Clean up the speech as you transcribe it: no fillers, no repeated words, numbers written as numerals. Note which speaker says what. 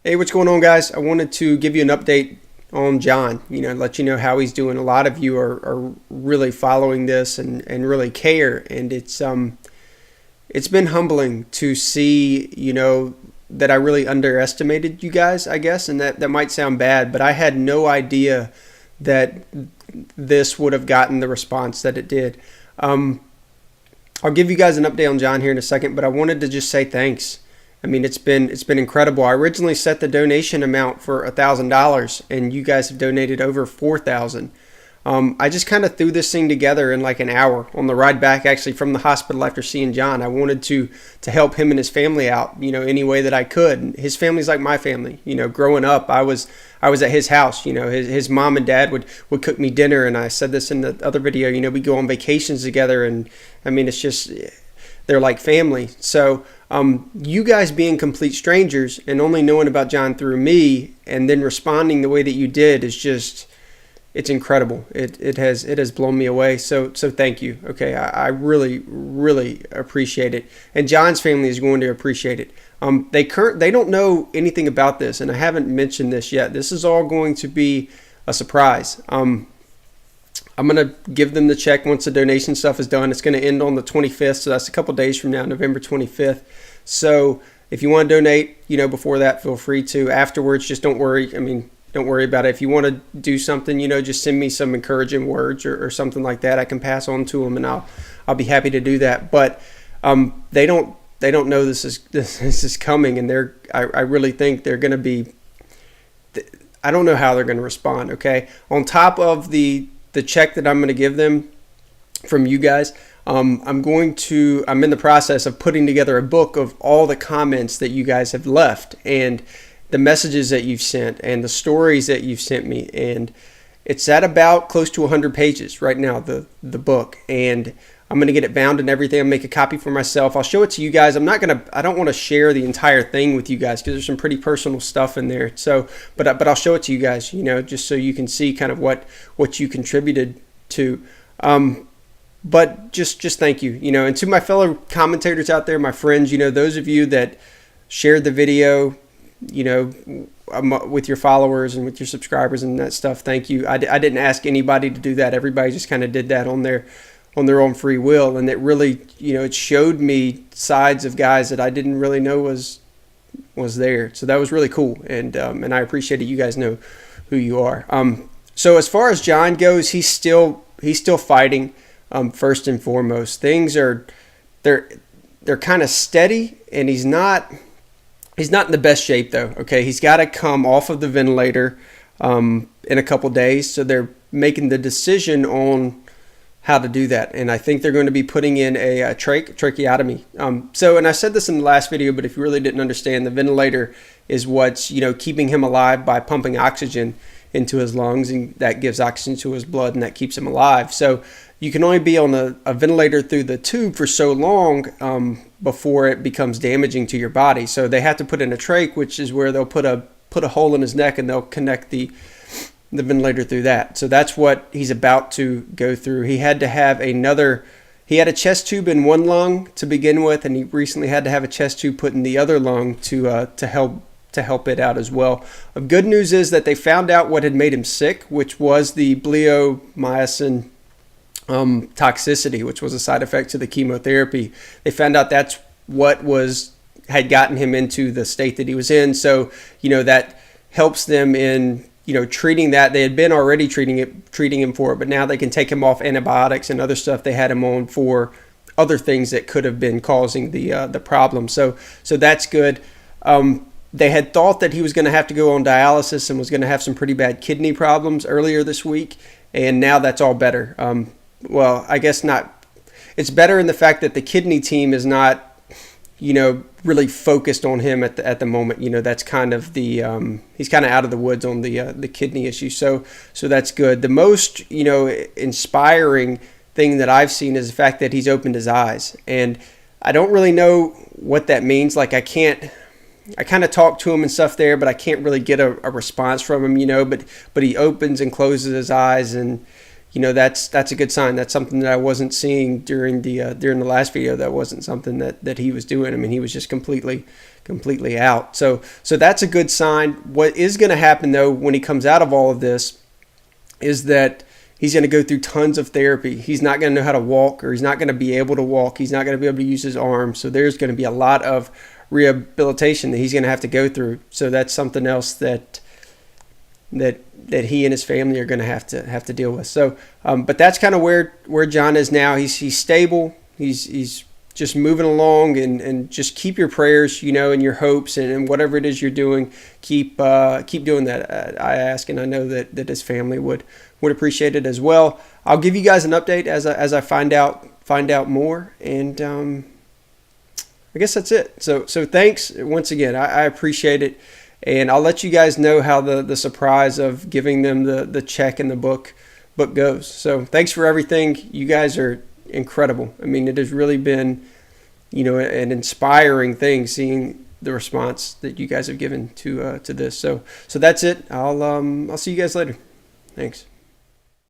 Speaker 1: Hey, what's going on, guys? I wanted to give you an update on John, let you know how he's doing. A lot of you are really following this and really care, and it's been humbling to see, that I really underestimated you guys, I guess, and that might sound bad, but I had no idea that this would have gotten the response that it did. I'll give you guys an update on John here in a second, but I wanted to just say thanks. I mean, it's been incredible. I originally set the donation amount for $1,000, and you guys have donated over $4,000. I just kind of threw this thing together in like an hour on the ride back, actually, from the hospital after seeing John. I wanted to help him and his family out, any way that I could. His family's like my family. Growing up, I was at his house. His mom and dad would cook me dinner, and I said this in the other video. We go on vacations together, and I mean, it's just, they're like family. So you guys being complete strangers and only knowing about John through me and then responding the way that you did is just, it's incredible. It has blown me away. So thank you. Okay, I really, really appreciate it. And John's family is going to appreciate it. They don't know anything about this, and I haven't mentioned this yet. This is all going to be a surprise. I'm going to give them the check once the donation stuff is done. It's going to end on the 25th, so that's a couple days from now, November 25th. So if you want to donate, before that, feel free to. Afterwards, just don't worry. I mean, don't worry about it. If you want to do something, just send me some encouraging words or something like that. I can pass on to them, and I'll be happy to do that. But they don't know this is coming, and I really think they're going to be. I don't know how they're going to respond. Okay, on top of the check that I'm going to give them from you guys, I'm in the process of putting together a book of all the comments that you guys have left and the messages that you've sent and the stories that you've sent me, and it's at about close to 100 pages right now, the book, and I'm going to get it bound and everything. I'll make a copy for myself. I'll show it to you guys. I don't want to share the entire thing with you guys because there's some pretty personal stuff in there. So, but I'll show it to you guys, just so you can see kind of what you contributed to. But just thank you, and to my fellow commentators out there, my friends, those of you that shared the video, with your followers and with your subscribers and that stuff. Thank you. I didn't ask anybody to do that. Everybody just kind of did that on their own free will, and it really, it showed me sides of guys that I didn't really know was there. So that was really cool, and I appreciate it. You guys know who you are. So as far as John goes, he's still fighting. First and foremost, things they're kind of steady, and he's not in the best shape though. Okay, he's got to come off of the ventilator in a couple days, so they're making the decision on how to do that, and I think they're going to be putting in a tracheotomy. And I said this in the last video, but if you really didn't understand, the ventilator is what's keeping him alive by pumping oxygen into his lungs, and that gives oxygen to his blood, and that keeps him alive. So you can only be on a ventilator through the tube for so long before it becomes damaging to your body. So they have to put in a trach, which is where they'll put a hole in his neck, and they'll connect the ventilator through that. So that's what he's about to go through. He had a chest tube in one lung to begin with, and he recently had to have a chest tube put in the other lung to help it out as well. The good news is that they found out what had made him sick, which was the bleomycin toxicity, which was a side effect to the chemotherapy. They found out that's what had gotten him into the state that he was in. So, that helps them in, treating that. They had been already treating him for it, but now they can take him off antibiotics and other stuff they had him on for other things that could have been causing the problem. So that's good. They had thought that he was going to have to go on dialysis and was going to have some pretty bad kidney problems earlier this week, and now that's all better. Well, I guess not. It's better in the fact that the kidney team is not, really focused on him at the moment. That's kind of he's kind of out of the woods on the kidney issue. So that's good. The most, inspiring thing that I've seen is the fact that he's opened his eyes, and I don't really know what that means. Like I kind of talk to him and stuff there, but I can't really get a response from him, but he opens and closes his eyes, and that's a good sign. That's something that I wasn't seeing during the last video. That wasn't something that he was doing. I mean, he was just completely out. So that's a good sign. What is going to happen though when he comes out of all of this is that he's going to go through tons of therapy. He's not going to know how to walk, or he's not going to be able to walk. He's not going to be able to use his arms. So there's going to be a lot of rehabilitation that he's going to have to go through. So that's something else that he and his family are going to have to deal with. So, but that's kind of where John is now. He's stable. He's just moving along, and just keep your prayers, and your hopes, and whatever it is you're doing, keep doing that. I ask, and I know that his family would appreciate it as well. I'll give you guys an update as I find out more, and I guess that's it. So thanks once again. I appreciate it. And I'll let you guys know how the surprise of giving them the check and the book goes. So thanks for everything. You guys are incredible. I mean, it has really been, an inspiring thing seeing the response that you guys have given to this. So that's it. I'll see you guys later. Thanks.